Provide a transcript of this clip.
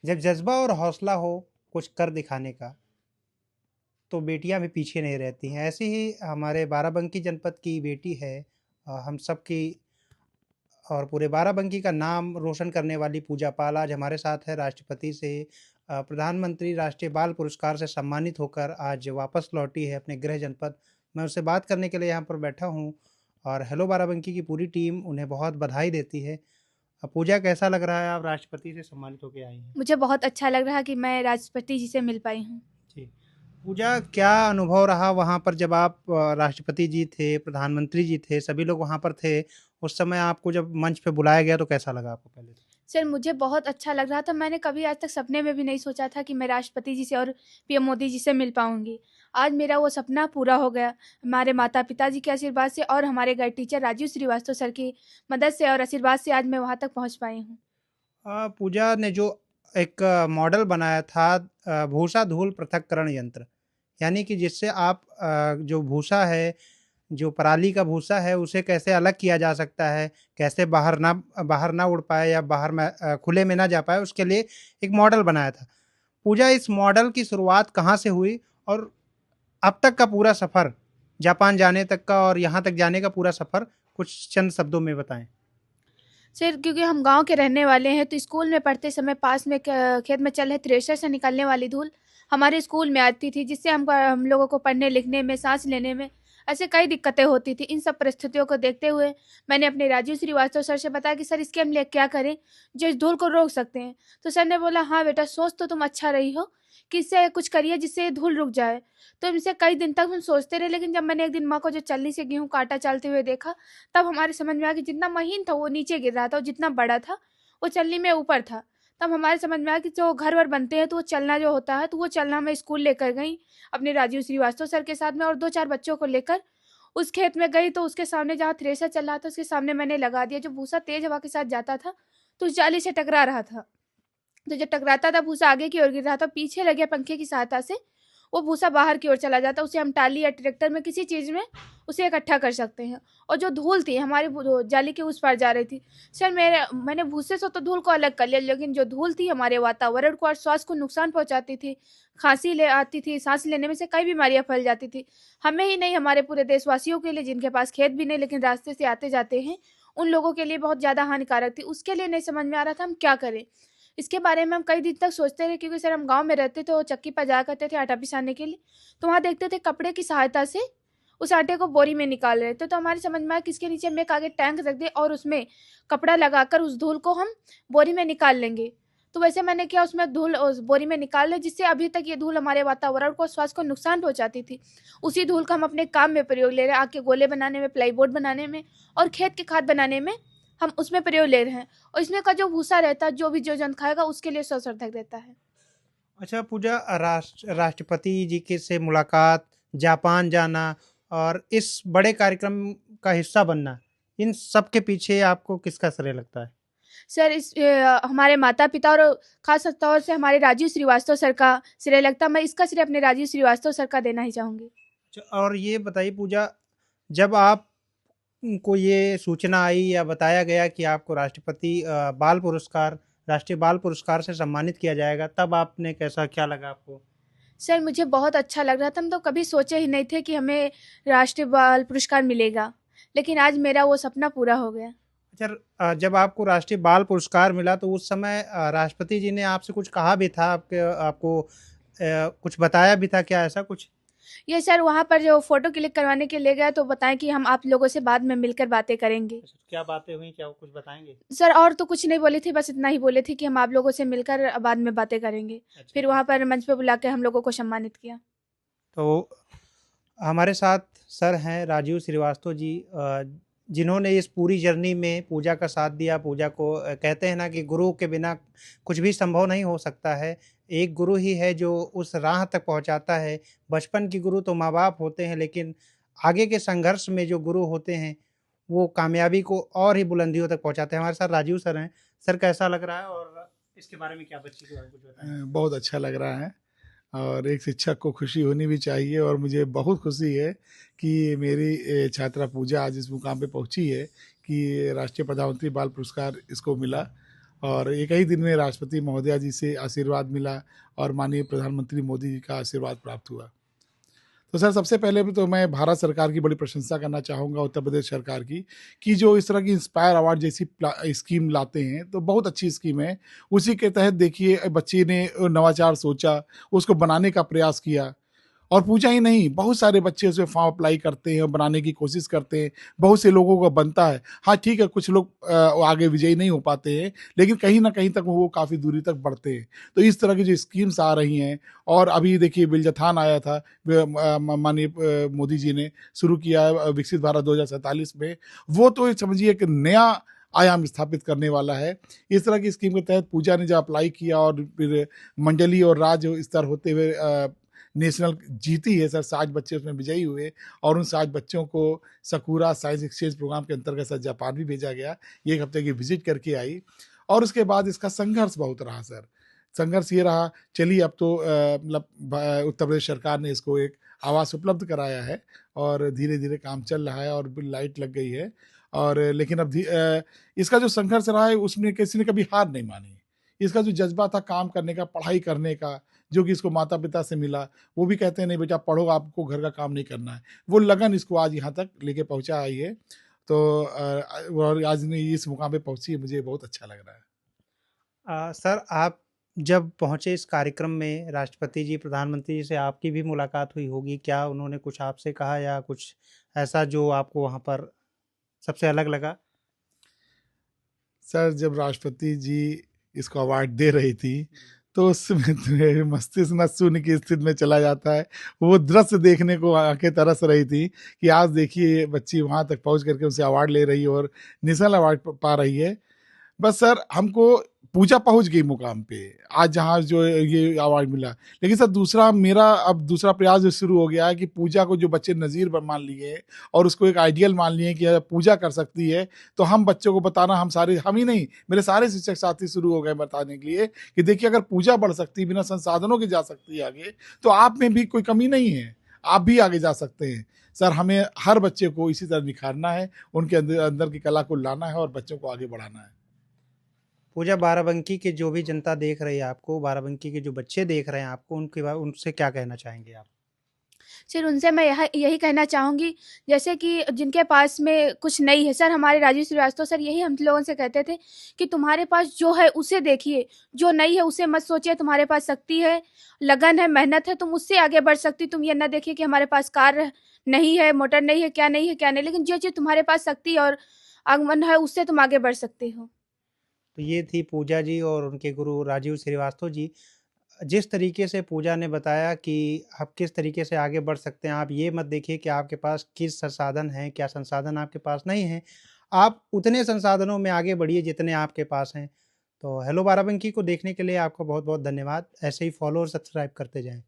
जब जज़्बा और हौसला हो कुछ कर दिखाने का, तो बेटियाँ भी पीछे नहीं रहती हैं। ऐसे ही हमारे बाराबंकी जनपद की बेटी है हम सबकी और पूरे बाराबंकी का नाम रोशन करने वाली पूजा पाल आज हमारे साथ है। राष्ट्रपति से प्रधानमंत्री राष्ट्रीय बाल पुरस्कार से सम्मानित होकर आज वापस लौटी है अपने गृह जनपद। मैं उससे बात करने के लिए यहाँ पर बैठा हूँ और हेलो बाराबंकी की पूरी टीम उन्हें बहुत बधाई देती है। पूजा कैसा लग रहा है आप राष्ट्रपति से सम्मानित होके आई हैं? मुझे बहुत अच्छा लग रहा कि मैं राष्ट्रपति जी से मिल पाई हूँ। जी। पूजा क्या अनुभव रहा वहाँ पर जब आप राष्ट्रपति जी थे, प्रधानमंत्री जी थे, सभी लोग वहाँ पर थे, उस समय आपको जब मंच पे बुलाया गया तो कैसा लगा आपको पहले तो? सर मुझे बहुत अच्छा लग रहा था, मैंने कभी आज तक सपने में भी नहीं सोचा था कि मैं राष्ट्रपति जी से और पीएम मोदी जी से मिल पाऊँगी। आज मेरा वो सपना पूरा हो गया, हमारे माता-पिता जी के आशीर्वाद से और हमारे guide teacher Rajiv Srivastava sir की मदद से और आशीर्वाद से आज मैं वहाँ तक पहुँच पाई हूँ। पूजा ने जो एक मॉडल बनाया था भूसा धूल पृथक्करण यंत्र, यानी कि जिससे आप जो भूसा है, जो पराली का भूसा है, उसे कैसे अलग किया जा सकता है, कैसे बाहर ना उड़ पाए या बाहर में खुले में ना जा पाए, उसके लिए एक मॉडल बनाया था। पूजा इस मॉडल की शुरुआत कहाँ से हुई और अब तक का पूरा सफ़र, जापान जाने तक का और यहाँ तक जाने का पूरा सफ़र कुछ चंद शब्दों में बताएँ? सर क्योंकि हम गाँव के रहने वाले हैं तो स्कूल में पढ़ते समय पास में खेत में चल रहे थ्रेशर से निकलने वाली धूल हमारे स्कूल में आती थी, जिससे हम लोगों को पढ़ने लिखने में, सांस लेने में ऐसे कई दिक्कतें होती थी। इन सब परिस्थितियों को देखते हुए मैंने अपने राजीव श्रीवास्तव सर से बताया कि सर इसके हम लिए क्या करें जो इस धूल को रोक सकते हैं। तो सर ने बोला हाँ बेटा, सोच तो तुम अच्छा रही हो कि इससे कुछ करिए जिससे ये धूल रुक जाए। तो इनसे कई दिन तक हम सोचते रहे, लेकिन जब मैंने एक दिन माँ को जो चलनी से गेहूँ का आटा चालते हुए देखा, तब हमारे समझ में आया कि जितना महीन था वो नीचे गिर रहा था और जितना बड़ा था वो चलनी में ऊपर था। तब हमारे समझ में आया कि जो घर-वर बनते हैं तो वो चलना जो होता है, तो वो चलना मैं स्कूल लेकर गई अपने राजीव श्रीवास्तव सर के साथ में और 2-4 बच्चों को लेकर उस खेत में गई। तो उसके सामने जहाँ थ्रेसर चल रहा था उसके सामने मैंने लगा दिया। जो भूसा तेज़ हवा के साथ जाता था तो उस जाली से टकरा रहा था। तो जब टकराता था भूसा आगे की ओर गिर रहा था, पीछे लगे पंखे की सहायता से वो भूसा बाहर की ओर चला जाता। उसे हम टाली या ट्रैक्टर में किसी चीज़ में उसे इकट्ठा कर सकते हैं। और जो धूल थी हमारी वो जाली के उस पार जा रही थी। सर मैंने भूसे से तो धूल को अलग कर लिया, लेकिन जो धूल थी हमारे वातावरण को और स्वास्थ्य को नुकसान पहुँचाती थी। खाँसी ले आती थी, साँस लेने में से कई बीमारियाँ फैल जाती थी। हमें ही नहीं, हमारे पूरे देशवासियों के लिए, जिनके पास खेत भी नहीं लेकिन रास्ते से आते-जाते हैं, उन लोगों के लिए बहुत ज़्यादा हानिकारक थी। उसके लिए नहीं समझ में आ रहा था हम क्या करें? इसके बारे में हम कई दिन तक सोचते रहे, क्योंकि सर हम गाँव में रहते थे और चक्की पर जाया करते थे आटा पिसाने के लिए। तो वहाँ देखते थे कपड़े की सहायता से उस आटे को बोरी में निकाल रहे थे। तो हमारी समझ में आया कि इसके नीचे हम एक आगे टैंक रख दें और उसमें कपड़ा लगाकर उस धूल को हम बोरी में निकाल लेंगे। तो वैसे मैंने किया, उसमें धूल उस बोरी में निकाल ली, जिससे अभी तक ये धूल हमारे वातावरण को, स्वास्थ्य को नुकसान पहुँचाती थी। उसी धूल का हम अपने काम में प्रयोग ले रहे हैं, आग के गोले बनाने में, प्लाईवुड बनाने में और खेत की खाद बनाने में हम उसमें प्रयोग ले रहे हैं। और इसमें का जो भूसा रहता है, जो भी जीव-जंतु खाएगा उसके लिए स्वस्थवर्धक रहता है। अच्छा पूजा राष्ट्रपति जी के से मुलाकात, जापान जाना और इस बड़े कार्यक्रम का हिस्सा बनना, इन सब के पीछे आपको किसका श्रेय लगता है? सर हमारे माता-पिता और ख़ास तौर से हमारे राजीव श्रीवास्तव सर का श्रेय लगता है। मैं इसका श्रेय अपने राजीव श्रीवास्तव सर का देना ही चाहूँगी। अच्छा और ये बताइए पूजा, जब आप को ये सूचना आई या बताया गया कि आपको राष्ट्रीय बाल पुरस्कार से सम्मानित किया जाएगा, तब आपने कैसा क्या लगा आपको? सर मुझे बहुत अच्छा लग रहा था। हम तो कभी सोचे ही नहीं थे कि हमें राष्ट्रीय बाल पुरस्कार मिलेगा। लेकिन आज मेरा वो सपना पूरा हो गया। अच्छा जब आपको राष्ट्रीय बाल पुरस्कार मिला तो उस समय राष्ट्रपति जी ने आपसे कुछ कहा भी था, आपको कुछ बताया भी था क्या ऐसा कुछ? ये सर वहाँ पर जो फ़ोटो क्लिक करवाने के लिए ले गए तो बताएँ कि हम आप लोगों से बाद में मिलकर बातें करेंगे। अच्छा, क्या बातें हुई? क्या वो कुछ बताएँगे? सर और तो कुछ नहीं बोली थी, बस इतना ही बोले थे कि हम आप लोगों से मिलकर बाद में बातें करेंगे। अच्छा, फिर वहाँ पर मंच पे बुला के हम लोगों को सम्मानित किया। तो हमारे साथ सर हैं राजीव श्रीवास्तव जी जिन्होंने इस पूरी जर्नी में पूजा का साथ दिया। पूजा को कहते हैं ना कि गुरु के बिना कुछ भी संभव नहीं हो सकता है। एक गुरु ही है जो उस राह तक पहुँचाता है। बचपन के गुरु तो माँ-बाप होते हैं, लेकिन आगे के संघर्ष में जो गुरु होते हैं, वो कामयाबी को और ही बुलंदियों तक पहुँचाते हैं। हमारे साथ राजीव सर हैं। सर कैसा लग रहा है और इसके बारे में क्या बच्ची के बारे में कुछ बताएँ? बहुत अच्छा लग रहा है और एक शिक्षक को खुशी होनी भी चाहिए और मुझे बहुत खुशी है कि मेरी छात्रा पूजा आज इस मुकाम पे पहुंची है कि राष्ट्रीय प्रधानमंत्री बाल पुरस्कार इसको मिला और एक ही दिन में राष्ट्रपति महोदया जी से आशीर्वाद मिला और माननीय प्रधानमंत्री मोदी जी का आशीर्वाद प्राप्त हुआ। तो सर सबसे पहले भी तो मैं भारत सरकार की बड़ी प्रशंसा करना चाहूँगा, उत्तर प्रदेश सरकार की, कि जो इस तरह की इंस्पायर अवार्ड जैसी स्कीम लाते हैं तो बहुत अच्छी स्कीम है। उसी के तहत देखिए बच्चे ने नवाचार सोचा, उसको बनाने का प्रयास किया और पूजा ही नहीं, बहुत सारे बच्चे उसमें फॉर्म अप्लाई करते हैं, बनाने की कोशिश करते हैं, बहुत से लोगों को बनता है। हाँ ठीक है, कुछ लोग आगे विजयी नहीं हो पाते हैं, लेकिन कहीं ना कहीं तक वो काफ़ी दूरी तक बढ़ते हैं। तो इस तरह की जो स्कीम्स आ रही हैं, और अभी देखिए बिलजथान आया था, माननीय मोदी जी ने शुरू किया है विकसित भारत 2047 में, वो तो समझिए एक नया आयाम स्थापित करने वाला है। इस तरह की स्कीम के तहत पूजा ने जब अप्लाई किया और फिर मंडलीय और राज्य स्तर होते हुए नेशनल जीती है सर, 60 बच्चे उसमें विजयी हुए और उन 60 बच्चों को सकूरा साइंस एक्सचेंज प्रोग्राम के अंतर्गत सर जापान भी भेजा गया। ये 1 हफ्ते की विजिट करके आई और उसके बाद इसका संघर्ष बहुत रहा सर। संघर्ष ये रहा, चलिए अब तो मतलब उत्तर प्रदेश सरकार ने इसको एक आवास उपलब्ध कराया है और धीरे धीरे काम चल रहा है और लाइट लग गई है। और लेकिन अब इसका जो संघर्ष रहा है उसमें किसी ने कभी हार नहीं मानी। इसका जो जज्बा था काम करने का, पढ़ाई करने का, जो कि इसको माता पिता से मिला, वो भी कहते हैं नहीं बेटा पढ़ो, आपको घर का काम नहीं करना है। वो लगन इसको आज यहाँ तक लेके पहुँचा आई है। तो और आज ने इस मुकाम पे पहुँची है, मुझे बहुत अच्छा लग रहा है। सर आप जब पहुँचे इस कार्यक्रम में, राष्ट्रपति जी, प्रधानमंत्री जी से आपकी भी मुलाकात हुई होगी। क्या उन्होंने कुछ आपसे कहा या कुछ ऐसा जो आपको वहाँ पर सबसे अलग लगा? सर जब राष्ट्रपति जी इसको अवार्ड दे रही थी तो उसमें तो मस्तिष्क न शून्य की स्थिति में चला जाता है। वो दृश्य देखने को आंखें तरस रही थी कि आज देखिए ये बच्ची वहाँ तक पहुँच करके उनसे अवार्ड ले रही है और नेशनल अवार्ड पा रही है। बस सर हमको पूजा पहुंच गई मुकाम पे, आज जहाँ जो ये अवार्ड मिला। लेकिन सर दूसरा मेरा अब दूसरा प्रयास जो शुरू हो गया है कि पूजा को जो बच्चे नज़ीर मान लिए और उसको एक आइडियल मान लिए कि पूजा कर सकती है, तो हम बच्चों को बताना, हम ही नहीं, मेरे सारे शिक्षक साथी शुरू हो गए बताने के लिए कि देखिए अगर पूजा बढ़ सकती है, बिना संसाधनों के जा सकती है आगे, तो आप में भी कोई कमी नहीं है, आप भी आगे जा सकते हैं। सर हमें हर बच्चे को इसी तरह निखारना है, उनके अंदर की कला को लाना है और बच्चों को आगे बढ़ाना है। पूजा, बाराबंकी की जो भी जनता देख रही है आपको, बाराबंकी के जो बच्चे देख रहे हैं आपको, उनसे क्या कहना चाहेंगे आप? सर उनसे मैं यही कहना चाहूँगी, जैसे कि जिनके पास में कुछ नहीं है, सर हमारे राजीव श्रीवास्तव सर यही हम लोगों से कहते थे कि तुम्हारे पास जो है उसे देखिए, जो नहीं है उसे मत सोचिए। तुम्हारे पास शक्ति है, लगन है, मेहनत है, तुम उससे आगे बढ़ सकती। तुम ये ना देखिए कि हमारे पास कार नहीं है, मोटर नहीं है, क्या नहीं है, क्या नहीं, लेकिन जो चीज़ तुम्हारे पास शक्ति और आगमन है उससे तुम आगे बढ़ सकते हो। तो ये थी पूजा जी और उनके गुरु राजीव श्रीवास्तव जी। जिस तरीके से पूजा ने बताया कि आप किस तरीके से आगे बढ़ सकते हैं, आप ये मत देखिए कि आपके पास किस संसाधन हैं, क्या संसाधन आपके पास नहीं हैं। आप उतने संसाधनों में आगे बढ़िए जितने आपके पास हैं। तो हेलो बाराबंकी को देखने के लिए आपका बहुत-बहुत धन्यवाद। ऐसे ही फॉलो और सब्सक्राइब करते जाएँ।